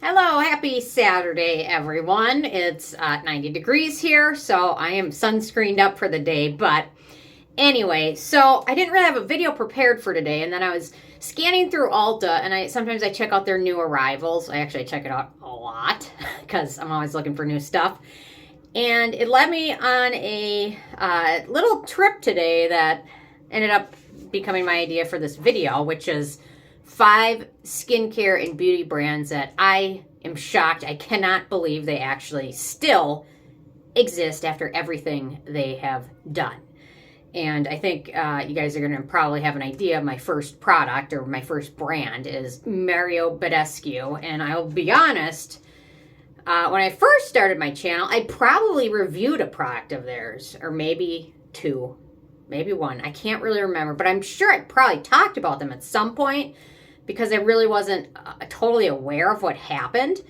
Hello, happy Saturday, everyone. It's 90 degrees here, so I am sunscreened up for the day. But anyway, so I didn't really have a video prepared for today, and then I was scanning through Ulta, and sometimes I check out their new arrivals. I actually check it out a lot because I'm always looking for new stuff. And it led me on a little trip today that ended up becoming my idea for this video, which is 5 skincare and beauty brands that I am shocked. I cannot believe they actually still exist after everything they have done. And I think you guys are going to probably have an idea of my first product or my first brand is Badescu. And I'll be honest, when I first started my channel, I probably reviewed a product of theirs, or maybe 2, maybe 1. I can't really remember, but I'm sure I probably talked about them at some point, because I really wasn't totally aware of what happened.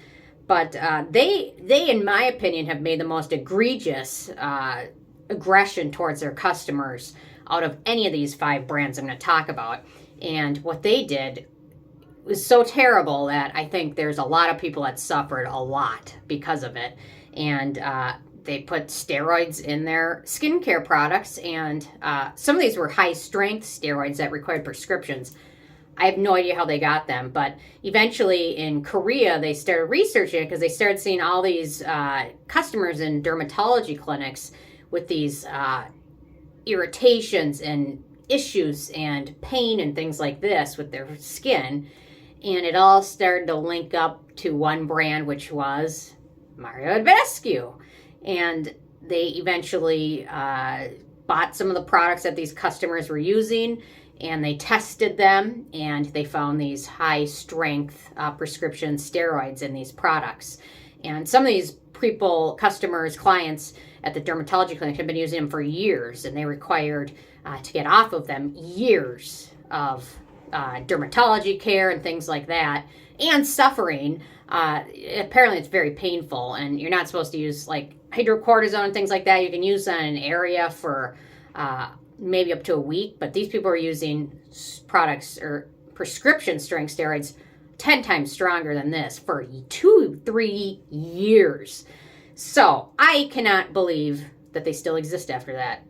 But they, in my opinion, have made the most egregious aggression towards their customers out of any of these 5 brands I'm going to talk about. And what they did was so terrible that I think there's a lot of people that suffered a lot because of it. And they put steroids in their skincare products, and some of these were high-strength steroids that required prescriptions. I have no idea how they got them, but eventually in Korea, they started researching it because they started seeing all these customers in dermatology clinics with these irritations and issues and pain and things like this with their skin. And it all started to link up to one brand, which was Badescu. And they eventually bought some of the products that these customers were using, and they tested them, and they found these high-strength prescription steroids in these products. And some of these people, customers, clients at the dermatology clinic have been using them for years, and they required to get off of them years of dermatology care and things like that, and suffering. Apparently, it's very painful, and you're not supposed to use like hydrocortisone and things like that. You can use that in an area for maybe up to a week, but these people are using products or prescription strength steroids 10 times stronger than this for 2-3 years. So I cannot believe that they still exist after that.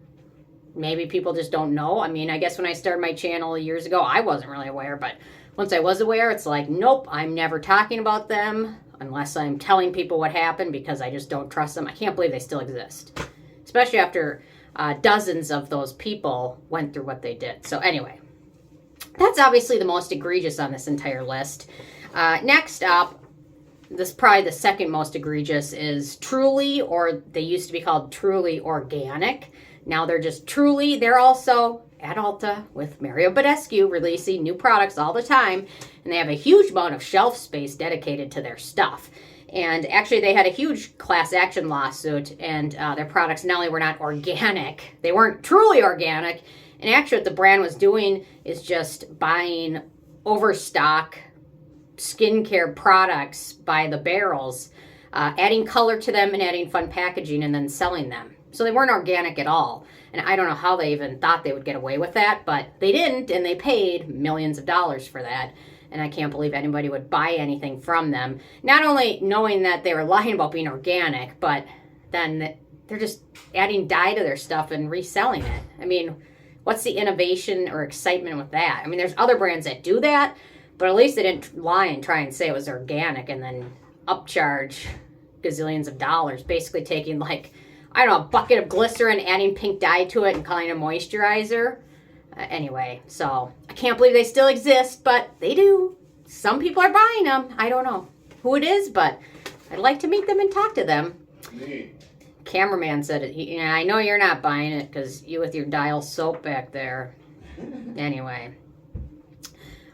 Maybe people just don't know. I mean, I guess when I started my channel years ago, I wasn't really aware, but once I was aware, it's like, nope, I'm never talking about them unless I'm telling people what happened, because I just don't trust them. I can't believe they still exist, especially after dozens of those people went through what they did. So anyway, that's obviously the most egregious on this entire list. Next up, this is probably the second most egregious, is Truly, or they used to be called Truly Organic. Now they're just Truly. They're also at Ulta with Badescu, releasing new products all the time, and they have a huge amount of shelf space dedicated to their stuff. And actually, they had a huge class action lawsuit, and their products not only were not organic, they weren't truly organic. And actually, what the brand was doing is just buying overstock skincare products by the barrels, adding color to them and adding fun packaging, and then selling them. So they weren't organic at all. And I don't know how they even thought they would get away with that, but they didn't, and they paid millions of dollars for that. And I can't believe anybody would buy anything from them. Not only knowing that they were lying about being organic, but then they're just adding dye to their stuff and reselling it. I mean, what's the innovation or excitement with that? I mean, there's other brands that do that, but at least they didn't lie and try and say it was organic and then upcharge gazillions of dollars, basically taking like, I don't know, a bucket of glycerin, adding pink dye to it and calling it a moisturizer. Anyway, so I can't believe they still exist, but they do. Some people are buying them. I don't know who it is, but I'd like to meet them and talk to them. Me. Cameraman said it. Yeah, I know you're not buying it because you with your Dial soap back there. Anyway.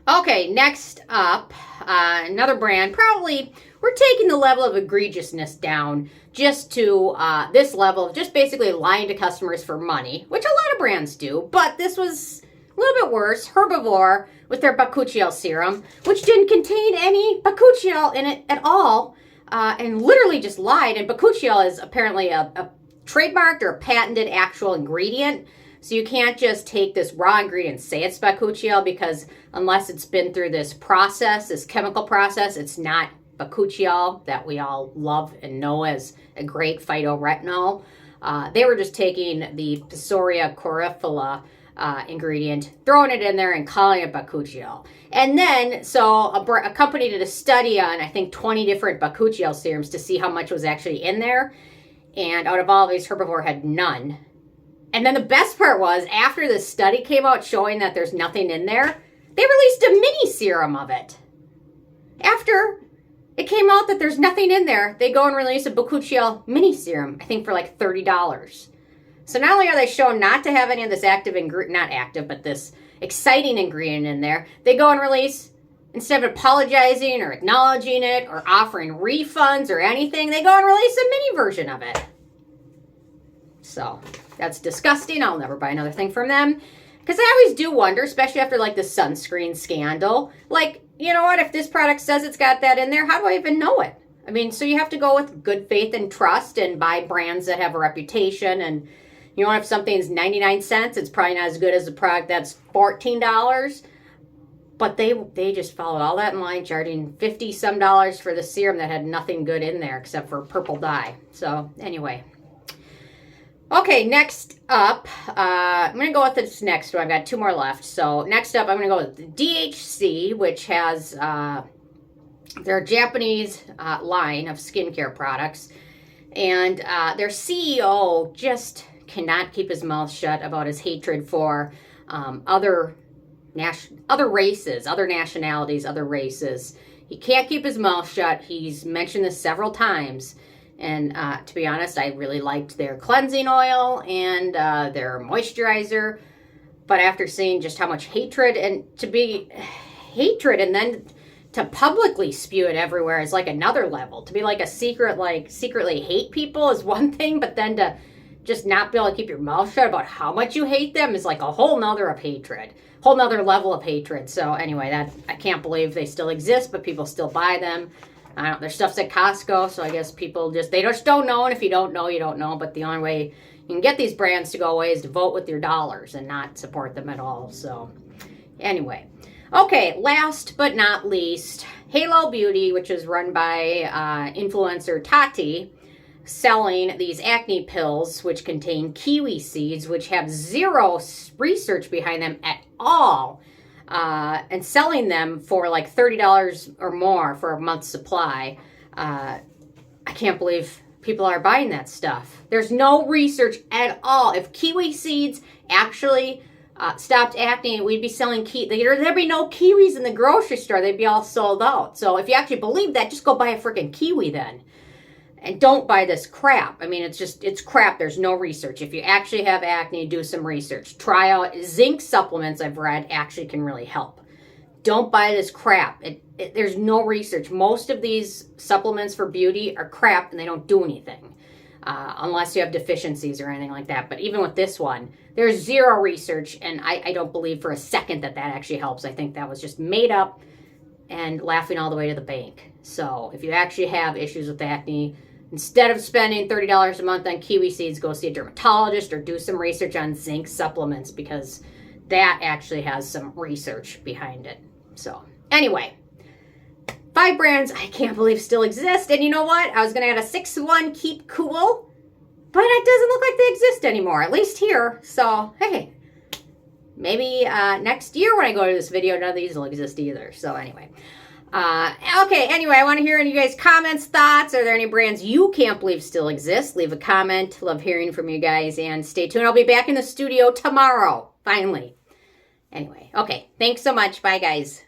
Okay, next up, another brand. Probably we're taking the level of egregiousness down just to this level of just basically lying to customers for money, which a lot of brands do, but this was a little bit worse. Herbivore with their bakuchiol serum, which didn't contain any bakuchiol in it at all, and literally just lied. And bakuchiol is apparently a trademarked or patented actual ingredient. So you can't just take this raw ingredient and say it's bakuchiol, because unless it's been through this process, this chemical process, it's not bakuchiol that we all love and know as a great phytoretinol. They were just taking the Pistoria coryphala ingredient, throwing it in there and calling it bakuchiol. And then, so a company did a study on, I think, 20 different bakuchiol serums to see how much was actually in there. And out of all of these, Herbivore had none. And then the best part was, after the study came out showing that there's nothing in there, they released a mini serum of it. After it came out that there's nothing in there, they go and release a bakuchiol mini serum, I think for like $30. So not only are they shown not to have any of this active ingredient, not active, but this exciting ingredient in there, they go and release, instead of apologizing or acknowledging it or offering refunds or anything, they go and release a mini version of it. So that's disgusting. I'll never buy another thing from them. Because I always do wonder, especially after like the sunscreen scandal, like, you know what, if this product says it's got that in there, how do I even know it? I mean, so you have to go with good faith and trust and buy brands that have a reputation. And you know, if something's 99 cents, it's probably not as good as a product that's $14. But they just followed all that in line, charging $50 some for the serum that had nothing good in there except for purple dye. So anyway. Okay, next up, I'm going to go with this next one. I've got two more left. So next up, I'm going to go with DHC, which has their Japanese line of skincare products. And their CEO just cannot keep his mouth shut about his hatred for other races, other nationalities, other races. He can't keep his mouth shut. He's mentioned this several times. And to be honest, I really liked their cleansing oil and their moisturizer. But after seeing just how much hatred, and then to publicly spew it everywhere is like another level. To be like a secret, like secretly hate people is one thing, but then to just not be able to keep your mouth shut about how much you hate them is like a whole nother of hatred. Whole nother level of hatred. So anyway, that I can't believe they still exist, but people still buy them. Their stuff's at Costco, so I guess people they just don't know, and if you don't know, you don't know. But the only way you can get these brands to go away is to vote with your dollars and not support them at all. So anyway. Okay, last but not least, Halo Beauty, which is run by influencer Tati, selling these acne pills, which contain kiwi seeds, which have zero research behind them at all. And selling them for like $30 or more for a month's supply. I can't believe people are buying that stuff. There's no research at all. If kiwi seeds actually stopped acne, we'd be selling there'd be no kiwis in the grocery store. They'd be all sold out. So if you actually believe that, just go buy a freaking kiwi then. And don't buy this crap. I mean, it's crap. There's no research. If you actually have acne, do some research. Try out zinc supplements, I've read, actually can really help. Don't buy this crap. There's no research. Most of these supplements for beauty are crap and they don't do anything. Unless you have deficiencies or anything like that. But even with this one, there's zero research. And I don't believe for a second that actually helps. I think that was just made up and laughing all the way to the bank. So if you actually have issues with acne, instead of spending $30 a month on kiwi seeds, go see a dermatologist or do some research on zinc supplements, because that actually has some research behind it. So anyway, 5 brands I can't believe still exist. And you know what? I was going to add a 6th one, Keep Cool, but it doesn't look like they exist anymore, at least here. So hey, maybe next year when I go to this video, none of these will exist either. So anyway. Okay, anyway, I want to hear any of you guys' comments, thoughts. Are there any brands you can't believe still exist? Leave a comment. Love hearing from you guys. And stay tuned. I'll be back in the studio tomorrow, finally. Anyway, okay. Thanks so much. Bye, guys.